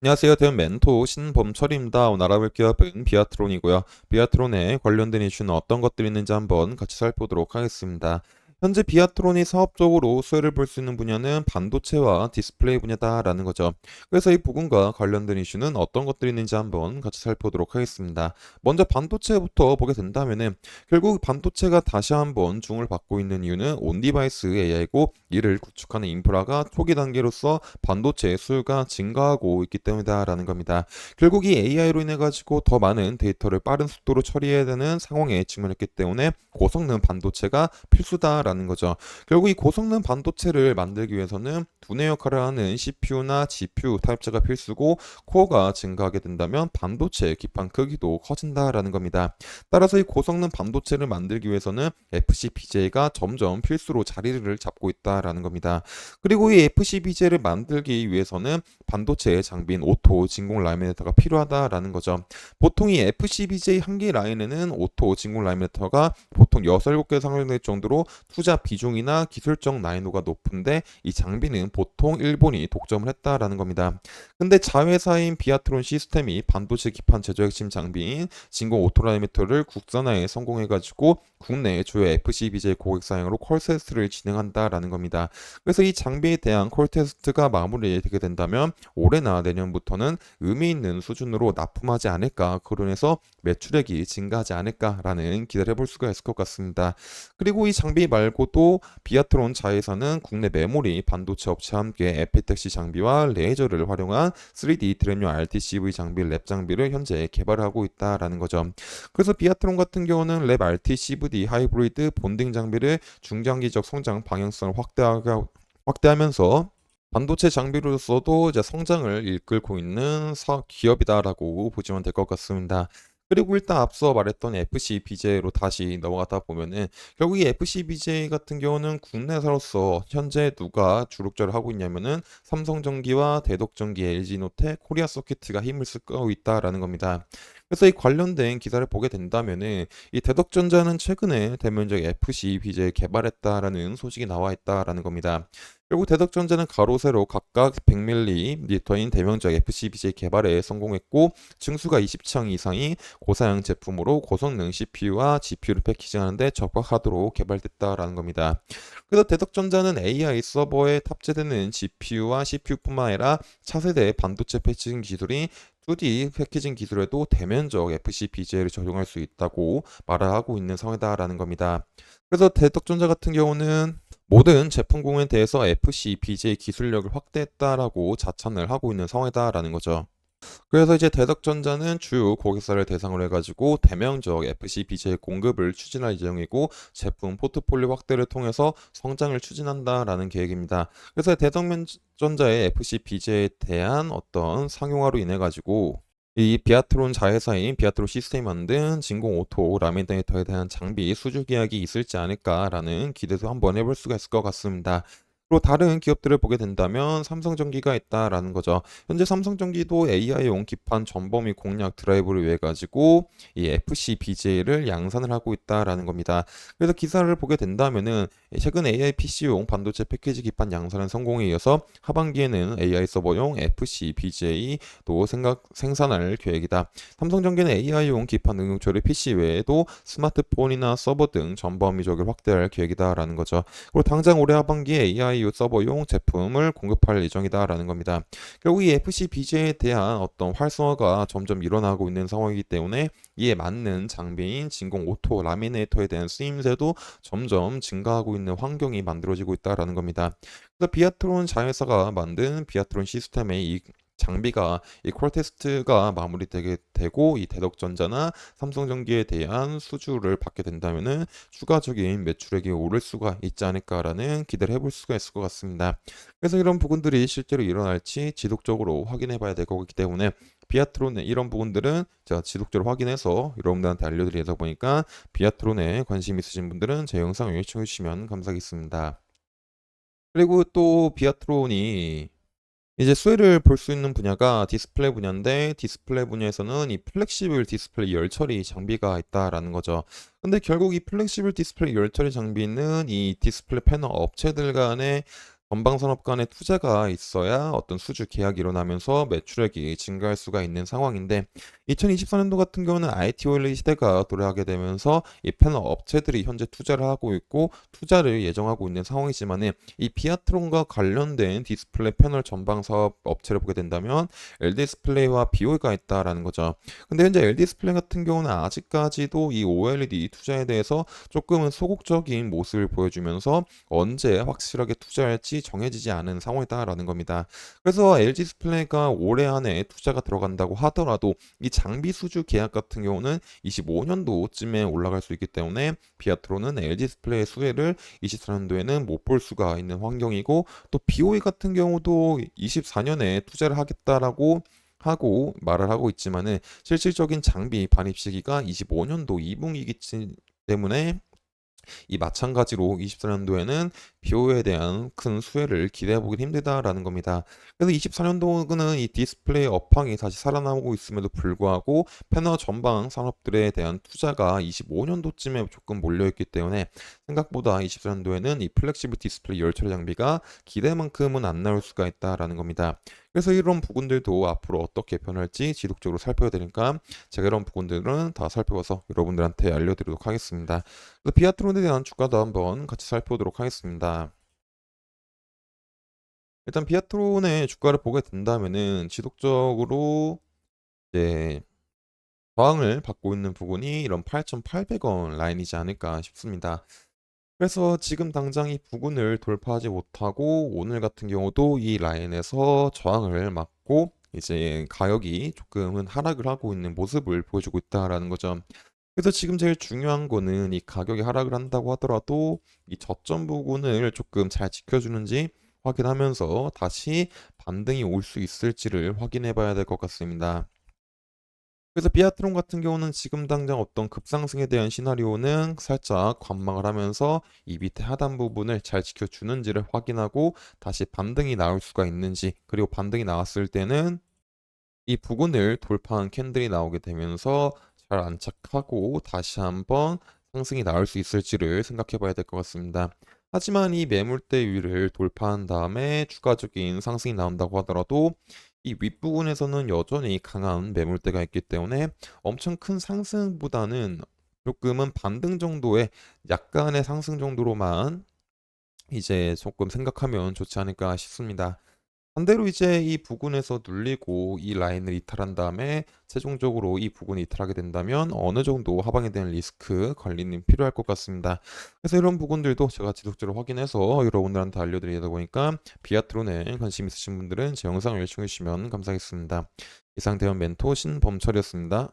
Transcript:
안녕하세요. 대형 멘토 신범철입니다. 오늘 알아볼 기업은 비아트론이고요. 비아트론에 관련된 이슈는 어떤 것들이 있는지 한번 같이 살펴보도록 하겠습니다. 현재 비아트론이 사업적으로 수혜를 볼 수 있는 분야는 반도체와 디스플레이 분야다라는 거죠. 그래서 이 부분과 관련된 이슈는 어떤 것들이 있는지 한번 같이 살펴보도록 하겠습니다. 먼저 반도체부터 보게 된다면은 결국 반도체가 다시 한번 중을 받고 있는 이유는 온디바이스 AI고 이를 구축하는 인프라가 초기 단계로서 반도체 수요가 증가하고 있기 때문이다라는 겁니다. 결국 이 AI로 인해 가지고 더 많은 데이터를 빠른 속도로 처리해야 되는 상황에 직면했기 때문에 고성능 반도체가 필수다라는 거죠. 결국 이 고성능 반도체를 만들기 위해서는 두뇌 역할을 하는 CPU나 GPU 타입재가 필수고 코어가 증가하게 된다면 반도체 기판 크기도 커진다라는 겁니다. 따라서 이 고성능 반도체를 만들기 위해서는 FCBJ가 점점 필수로 자리를 잡고 있다라는 겁니다. 그리고 이 FCBJ를 만들기 위해서는 반도체 장비인 오토 진공 라미네이터가 필요하다라는 거죠. 보통 이 FCBJ 한 개 라인에는 오토 진공 라미네이터가 보통 6, 7개 상용될 정도로 투자 비중이나 기술적 난이도가 높은데 이 장비는 보통 일본이 독점을 했다라는 겁니다. 근데 자회사인 비아트론 시스템이 반도체 기판 제조 핵심 장비인 진공 오토 라미네이터를 국산화에 성공해가지고 국내 주요 FCBJ 고객 사양으로 콜 테스트를 진행한다라는 겁니다. 그래서 이 장비에 대한 콜 테스트가 마무리되게 된다면 올해나 내년부터는 의미 있는 수준으로 납품하지 않을까, 그로 인해서 매출액이 증가하지 않을까라는 기대를 해볼 수가 있을 것 같습니다. 그리고 이 장비 말고도 비아트론 자회사는 국내 메모리 반도체 업체와 함께 에피텍시 장비와 레이저를 활용한 3D 드램용 RTCV 장비, 랩 장비를 현재 개발하고 있다라는 거죠. 그래서 비아트론 같은 경우는 랩 RTCVD 하이브리드 본딩 장비를 중장기적 성장 방향성을 확대하면서 반도체 장비로서도 이제 성장을 이끌고 있는 기업이다라고 보시면 될 것 같습니다. 그리고 일단 앞서 말했던 FCBJ로 다시 넘어가다 보면은 결국 이 FCBJ 같은 경우는 국내사로서 현재 누가 주력자를 하고 있냐면은 삼성전기와 대덕전기, LG노텍, 코리아서키트가 힘을 쓰고 있다라는 겁니다. 그래서 이 관련된 기사를 보게 된다면은 이 대덕전자는 최근에 대면적 FCBJ 개발했다라는 소식이 나와 있다라는 겁니다. 결국 대덕전자는 가로 세로 각각 100ml인 대명적 FCBJ 개발에 성공했고 층수가 20창 이상이 고사양 제품으로 고성능 CPU와 GPU를 패키징하는 데 적합하도록 개발됐다라는 겁니다. 그래서 대덕전자는 AI 서버에 탑재되는 GPU와 CPU뿐만 아니라 차세대 반도체 패키징 기술이 2D 패키징 기술에도 대면적 FCBJ를 적용할 수 있다고 말을 하고 있는 상황이다라는 겁니다. 그래서 대덕전자 같은 경우는 모든 제품 공에 대해서 FCBJ 기술력을 확대했다라고 자찬을 하고 있는 상황이다라는 거죠. 그래서 이제 대덕전자는 주요 고객사를 대상으로 해가지고 대명적 FCBJ 공급을 추진할 예정이고 제품 포트폴리오 확대를 통해서 성장을 추진한다라는 계획입니다. 그래서 대덕전자의 FCBJ에 대한 어떤 상용화로 인해 가지고 이 비아트론 자회사인 비아트론 시스템이 만든 진공 오토 라미네이터에 대한 장비 수주 계약이 있을지 않을까라는 기대도 한번 해볼 수가 있을 것 같습니다. 그리고 다른 기업들을 보게 된다면 삼성전기가 있다라는 거죠. 현재 삼성전기도 AI용 기판 전범위 공략 드라이브를 위해 가지고 이 FCBJ를 양산을 하고 있다라는 겁니다. 그래서 기사를 보게 된다면은 최근 AI PC용 반도체 패키지 기판 양산은 성공에 이어서 하반기에는 AI 서버용 FCBJ도 생산할 계획이다. 삼성전기는 AI용 기판 응용처를 PC 외에도 스마트폰이나 서버 등 전범위적으로 확대할 계획이다라는 거죠. 그리고 당장 올해 하반기에 AI 서버용 제품을 공급할 예정이다라는 겁니다. 결국 이 FCBJ에 대한 어떤 활성화가 점점 일어나고 있는 상황이기 때문에 이에 맞는 장비인 진공 오토 라미네이터에 대한 쓰임새도 점점 증가하고 있는 환경이 만들어지고 있다라는 겁니다. 그래서 비아트론 자회사가 만든 비아트론 시스템의 이 장비가 이 콜 테스트가 마무리되게 되고 이 대덕전자나 삼성전기에 대한 수주를 받게 된다면은 추가적인 매출액이 오를 수가 있지 않을까라는 기대를 해볼 수가 있을 것 같습니다. 그래서 이런 부분들이 실제로 일어날지 지속적으로 확인해 봐야 될 거기 때문에 비아트론의 이런 부분들은 제가 지속적으로 확인해서 여러분들한테 알려드리다 보니까 비아트론에 관심 있으신 분들은 제 영상을 시청해 주시면 감사하겠습니다. 그리고 또 비아트론이 이제 수혜를 볼 수 있는 분야가 디스플레이 분야인데 디스플레이 분야에서는 이 플렉시블 디스플레이 열처리 장비가 있다라는 거죠. 근데 결국 이 플렉시블 디스플레이 열처리 장비는 이 디스플레이 패널 업체들 간의 전방산업 간의 투자가 있어야 어떤 수주 계약이 일어나면서 매출액이 증가할 수가 있는 상황인데 2024년도 같은 경우는 IT 오일 시대가 도래하게 되면서 이 패널 업체들이 현재 투자를 하고 있고 투자를 예정하고 있는 상황이지만은 이 비아트론과 관련된 디스플레이 패널 전방 사업 업체를 보게 된다면 LD디스플레이와 BOE가 있다라는 거죠. 근데 현재 LD디스플레이 같은 경우는 아직까지도 이 OLED 투자에 대해서 조금은 소극적인 모습을 보여주면서 언제 확실하게 투자할지 정해지지 않은 상황이다라는 겁니다. 그래서 LG 디스플레이가 올해 안에 투자가 들어간다고 하더라도 이 장비 수주 계약 같은 경우는 25년도쯤에 올라갈 수 있기 때문에 비아트로는 LG 디스플레이의 수혜를 24년도에는 못 볼 수가 있는 환경이고 또 BOE 같은 경우도 24년에 투자를 하겠다라고 하고 말을 하고 있지만은 실질적인 장비 반입 시기가 25년도 2분기이기 때문에 이 마찬가지로 24년도에는 BO에 대한 큰 수혜를 기대해 보긴 힘들다라는 겁니다. 그래서 24년도는 이 디스플레이 업황이 다시 살아나오고 있음에도 불구하고 패널 전방 산업들에 대한 투자가 25년도쯤에 조금 몰려있기 때문에 생각보다 24년도에는 이 플렉시블 디스플레이 열 처리 장비가 기대만큼은 안 나올 수가 있다라는 겁니다. 그래서 이런 부분들도 앞으로 어떻게 변할지 지속적으로 살펴야 되니까 제가 이런 부분들은 다 살펴봐서 여러분들한테 알려드리도록 하겠습니다. 그래서 비아트론에 대한 주가도 한번 같이 살펴보도록 하겠습니다. 일단 비아트론의 주가를 보게 된다면은 지속적으로 이제 저항을 받고 있는 부분이 이런 8,800원 라인이지 않을까 싶습니다. 그래서 지금 당장 이 부분을 돌파하지 못하고 오늘 같은 경우도 이 라인에서 저항을 맞고 이제 가격이 조금은 하락을 하고 있는 모습을 보여주고 있다라는 거죠. 그래서 지금 제일 중요한 거는 이 가격이 하락을 한다고 하더라도 이 저점 부분을 조금 잘 지켜주는지 확인하면서 다시 반등이 올 수 있을지를 확인해 봐야 될 것 같습니다. 그래서 비아트론 같은 경우는 지금 당장 어떤 급상승에 대한 시나리오는 살짝 관망을 하면서 이 밑에 하단 부분을 잘 지켜주는지를 확인하고 다시 반등이 나올 수가 있는지 그리고 반등이 나왔을 때는 이 부근을 돌파한 캔들이 나오게 되면서 잘 안착하고 다시 한번 상승이 나올 수 있을지를 생각해 봐야 될 것 같습니다. 하지만 이 매물대 위를 돌파한 다음에 추가적인 상승이 나온다고 하더라도 이 윗부분에서는 여전히 강한 매물대가 있기 때문에 엄청 큰 상승보다는 조금은 반등 정도의 약간의 상승 정도로만 이제 조금 생각하면 좋지 않을까 싶습니다. 반대로 이제 이 부근에서 눌리고 이 라인을 이탈한 다음에 최종적으로 이 부근이 이탈하게 된다면 어느 정도 하방에 대한 리스크 관리는 필요할 것 같습니다. 그래서 이런 부분들도 제가 지속적으로 확인해서 여러분들한테 알려드리다 보니까 비아트론에 관심 있으신 분들은 제 영상을 시청해 주시면 감사하겠습니다. 이상 대원 멘토 신범철이었습니다.